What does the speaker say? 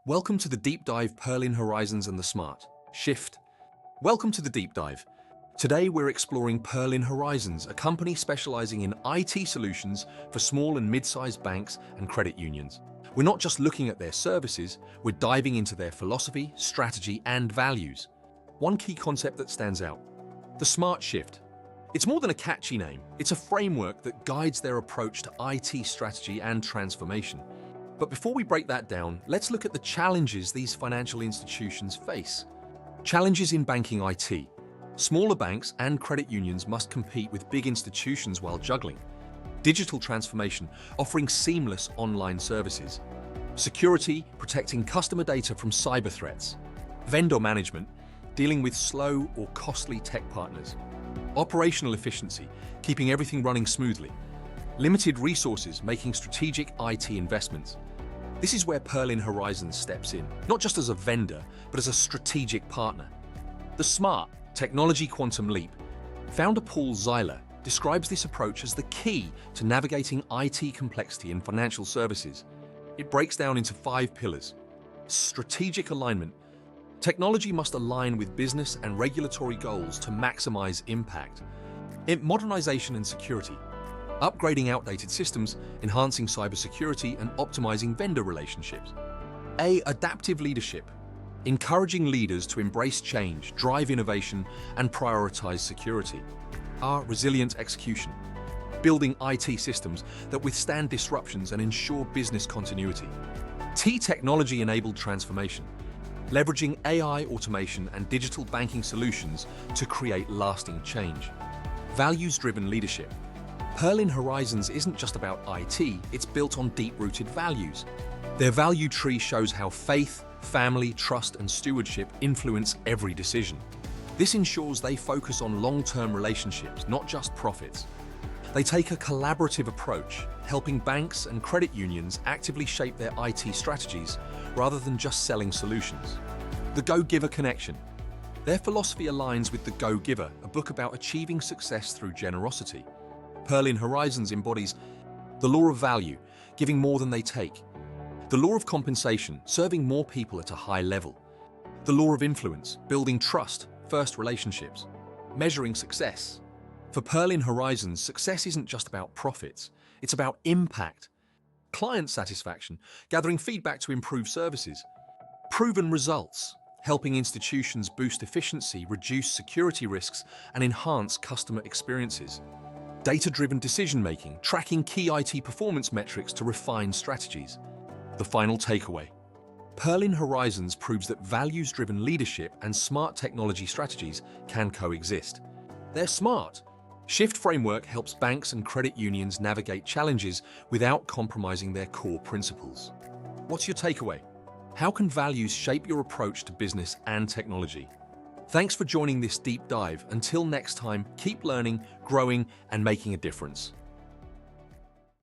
Welcome to the Deep Dive Purlin Horizons and the S.M.A.R.T. Shift. Welcome to the Deep Dive. Today we're exploring Purlin Horizons, a company specializing in IT solutions for small and mid-sized banks and credit unions. We're not just looking at their services, we're diving into their philosophy, strategy, and values. One key concept that stands out: the S.M.A.R.T. Shift. It's more than a catchy name, it's a framework that guides their approach to IT strategy and transformation. But before we break that down, let's look at the challenges these financial institutions face. Challenges in banking IT. Smaller banks and credit unions must compete with big institutions while juggling. Digital transformation, offering seamless online services. Security, protecting customer data from cyber threats. Vendor management, dealing with slow or costly tech partners. Operational efficiency, keeping everything running smoothly. Limited resources, making strategic IT investments. This is where Purlin Horizons steps in, not just as a vendor, but as a strategic partner. The S.M.A.R.T. Technology Quantum Leap. Founder Zyla describes this approach as the key to navigating IT complexity in financial services. It breaks down into 5 pillars. Strategic alignment. Technology must align with business and regulatory goals to maximize impact. Modernization and security. Upgrading outdated systems, enhancing cybersecurity, and optimizing vendor relationships. Adaptive leadership. Encouraging leaders to embrace change, drive innovation, and prioritize security. Resilient execution. Building IT systems that withstand disruptions and ensure business continuity. Technology-enabled transformation. Leveraging AI, automation, and digital banking solutions to create lasting change. Values-driven leadership. Purlin Horizons isn't just about IT, it's built on deep-rooted values. Their value tree shows how faith, family, trust, and stewardship influence every decision. This ensures they focus on long-term relationships, not just profits. They take a collaborative approach, helping banks and credit unions actively shape their IT strategies rather than just selling solutions. The Go-Giver Connection. Their philosophy aligns with The Go-Giver, a book about achieving success through generosity. Purlin Horizons embodies the law of value, giving more than they take. The law of compensation, serving more people at a high level. The law of influence, building trust, first relationships. Measuring success. For Purlin Horizons, success isn't just about profits, it's about impact. Client satisfaction, gathering feedback to improve services. Proven results, helping institutions boost efficiency, reduce security risks, and enhance customer experiences. Data-driven decision-making, tracking key IT performance metrics to refine strategies. The final takeaway: Purlin Horizons proves that values-driven leadership and smart technology strategies can coexist. Their S.M.A.R.T. Shift framework helps banks and credit unions navigate challenges without compromising their core principles. What's your takeaway? How can values shape your approach to business and technology? Thanks for joining this deep dive. Until next time, keep learning, growing, and making a difference.